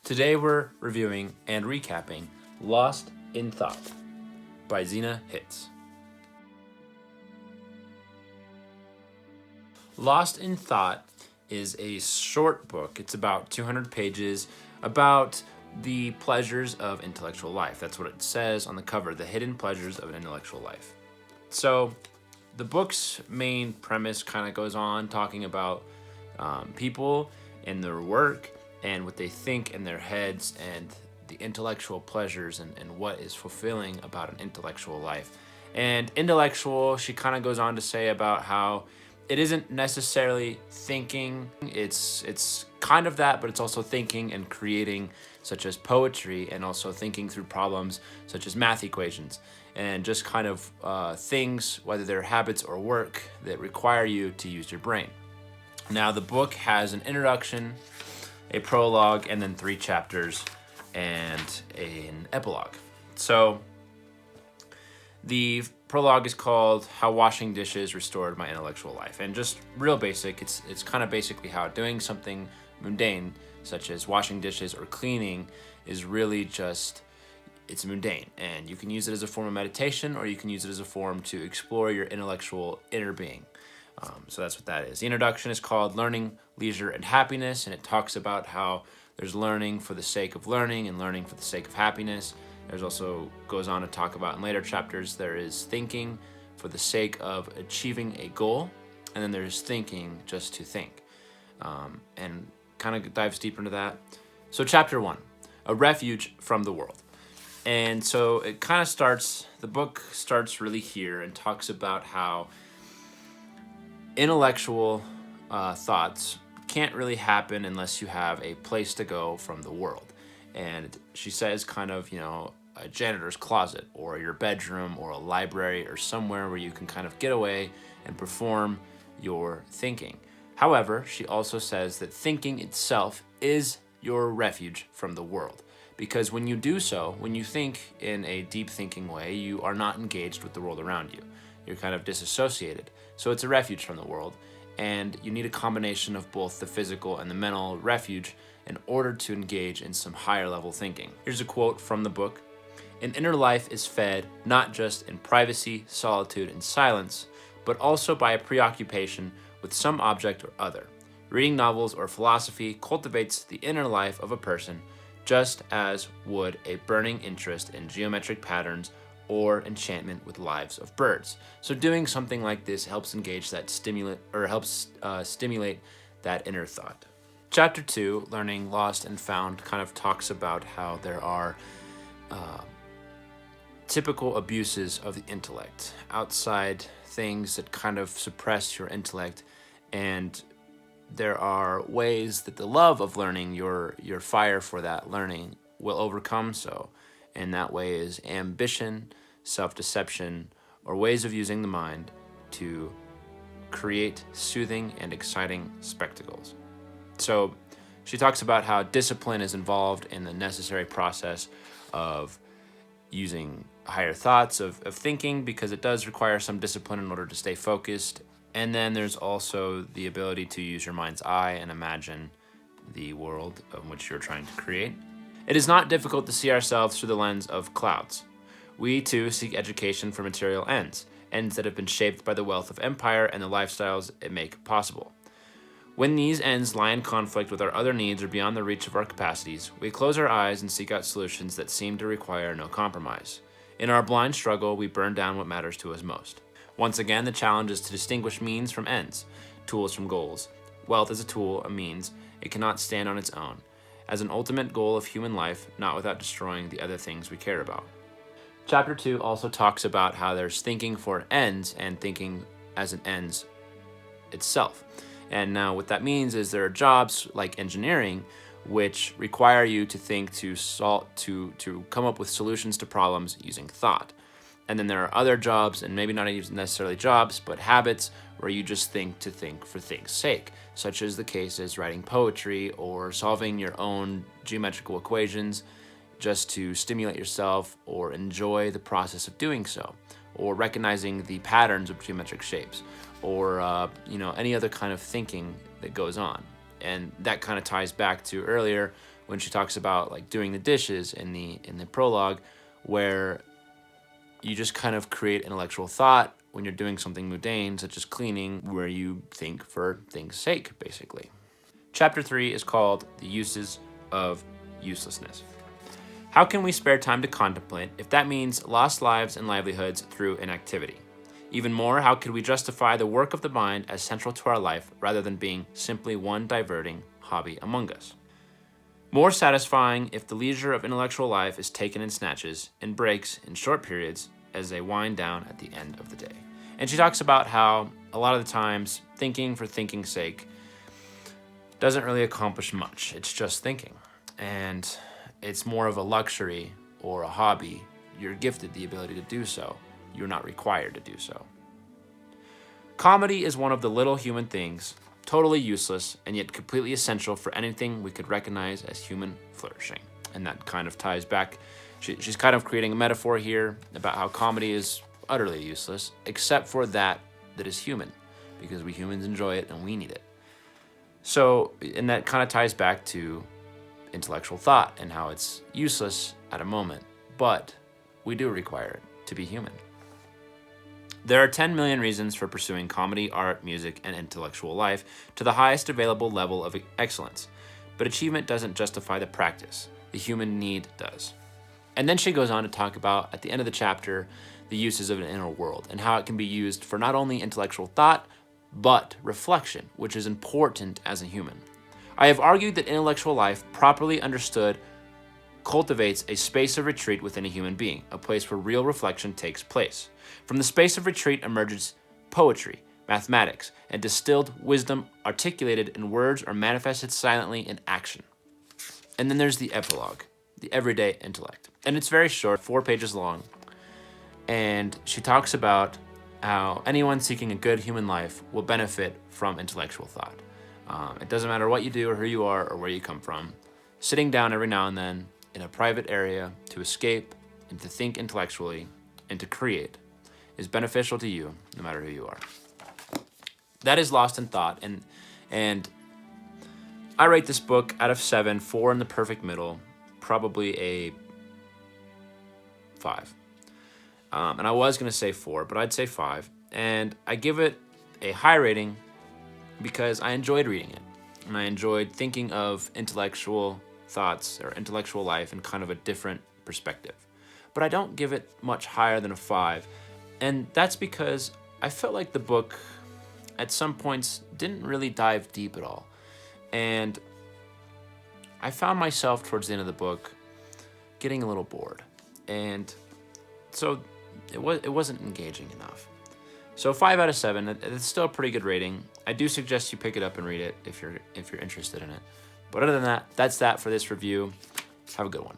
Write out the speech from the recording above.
Today we're reviewing and recapping Lost in Thought by Zena Hitz. Lost in Thought is a short book. It's about 200 pages about the pleasures of intellectual life. That's what it says on the cover, the hidden pleasures of an intellectual life. So the book's main premise kind of goes on talking about people and their work and what they think in their heads and the intellectual pleasures and what is fulfilling about an intellectual life. And intellectual, she kind of goes on to say about how it isn't necessarily thinking, it's kind of that, but it's also thinking and creating, such as poetry, and also thinking through problems such as math equations, and just kind of things, whether they're habits or work, that require you to use your brain. Now, the book has an introduction, a prologue, and then 3 chapters and an epilogue. So the prologue is called How Washing Dishes Restored My Intellectual Life. And just real basic, it's kind of basically how doing something mundane, such as washing dishes or cleaning, is really just, it's mundane. And you can use it as a form of meditation, or you can use it as a form to explore your intellectual inner being. So that's what that is. The introduction is called Learning, Leisure, and Happiness, and it talks about how there's learning for the sake of learning and learning for the sake of happiness. There's also goes on to talk about in later chapters, there is thinking for the sake of achieving a goal, and then there's thinking just to think, and kind of dives deeper into that. So chapter 1, A Refuge from the World. And so it kind of starts, the book starts really here and talks about how intellectual thoughts can't really happen unless you have a place to go from the world. And she says kind of, a janitor's closet or your bedroom or a library or somewhere where you can kind of get away and perform your thinking. However, she also says that thinking itself is your refuge from the world. Because when you do so, when you think in a deep thinking way, you are not engaged with the world around you. You're kind of disassociated. So it's a refuge from the world. And you need a combination of both the physical and the mental refuge in order to engage in some higher level thinking. Here's a quote from the book. An inner life is fed not just in privacy, solitude, and silence, but also by a preoccupation with some object or other. Reading novels or philosophy cultivates the inner life of a person just as would a burning interest in geometric patterns or enchantment with lives of birds. So doing something like this helps engage that stimulate that inner thought. Chapter 2, Learning, Lost, and Found, kind of talks about how there are typical abuses of the intellect, outside things that kind of suppress your intellect, and there are ways that the love of learning, your fire for that learning, will overcome so. And that way is ambition, self-deception, or ways of using the mind to create soothing and exciting spectacles. So she talks about how discipline is involved in the necessary process of using higher thoughts, of thinking, because it does require some discipline in order to stay focused. And then there's also the ability to use your mind's eye and imagine the world of which you're trying to create. It is not difficult to see ourselves through the lens of clouds. We too seek education for material ends that have been shaped by the wealth of empire and the lifestyles it make possible. When these ends lie in conflict with our other needs or beyond the reach of our capacities, we close our eyes and seek out solutions that seem to require no compromise. In our blind struggle, we burn down what matters to us most. Once again, the challenge is to distinguish means from ends, tools from goals. Wealth is a tool, a means. It cannot stand on its own, as an ultimate goal of human life, not without destroying the other things we care about. Chapter 2 also talks about how there's thinking for ends and thinking as an ends itself. And now what that means is there are jobs like engineering which require you to think to come up with solutions to problems using thought. And then there are other jobs, and maybe not even necessarily jobs, but habits where you just think to think for think's sake, such as the case is writing poetry or solving your own geometrical equations just to stimulate yourself or enjoy the process of doing so, or recognizing the patterns of geometric shapes, or any other kind of thinking that goes on. And that kind of ties back to earlier when she talks about like doing the dishes in the prologue, where you just kind of create intellectual thought when you're doing something mundane, such as cleaning, where you think for things' sake, basically. Chapter 3 is called The Uses of Uselessness. How can we spare time to contemplate if that means lost lives and livelihoods through inactivity? Even more, how could we justify the work of the mind as central to our life rather than being simply one diverting hobby among us? More satisfying if the leisure of intellectual life is taken in snatches and breaks in short periods as they wind down at the end of the day. And she talks about how a lot of the times thinking for thinking's sake doesn't really accomplish much. It's just thinking. And it's more of a luxury or a hobby. You're gifted the ability to do so. You're not required to do so. Comedy is one of the little human things, totally useless and yet completely essential for anything we could recognize as human flourishing. And that kind of ties back. She's kind of creating a metaphor here about how comedy is utterly useless, except for that is human, because we humans enjoy it and we need it. So, and that kind of ties back to intellectual thought and how it's useless at a moment, but we do require it to be human. There are 10 million reasons for pursuing comedy, art, music, and intellectual life to the highest available level of excellence, but achievement doesn't justify the practice. The human need does. And then she goes on to talk about, at the end of the chapter, the uses of an inner world and how it can be used for not only intellectual thought, but reflection, which is important as a human. I have argued that intellectual life, properly understood, cultivates a space of retreat within a human being, a place where real reflection takes place. From the space of retreat emerges poetry, mathematics, and distilled wisdom articulated in words or manifested silently in action. And then there's the epilogue, the everyday intellect. And it's very short, 4 pages long. And she talks about how anyone seeking a good human life will benefit from intellectual thought. It doesn't matter what you do or who you are or where you come from. Sitting down every now and then in a private area to escape and to think intellectually and to create is beneficial to you no matter who you are. That is Lost in Thought, and I rate this book out of 7, 4 in the perfect middle, probably a 5. And I was going to say 4, but I'd say 5. And I give it a high rating because I enjoyed reading it. And I enjoyed thinking of intellectual thoughts or intellectual life in kind of a different perspective. But I don't give it much higher than a 5. And that's because I felt like the book at some points didn't really dive deep at all. And I found myself towards the end of the book getting a little bored. And so it wasn't engaging enough. So 5 out of 7, it's still a pretty good rating. I do suggest you pick it up and read it if you're interested in it. But other than that, that's that for this review. Have a good one.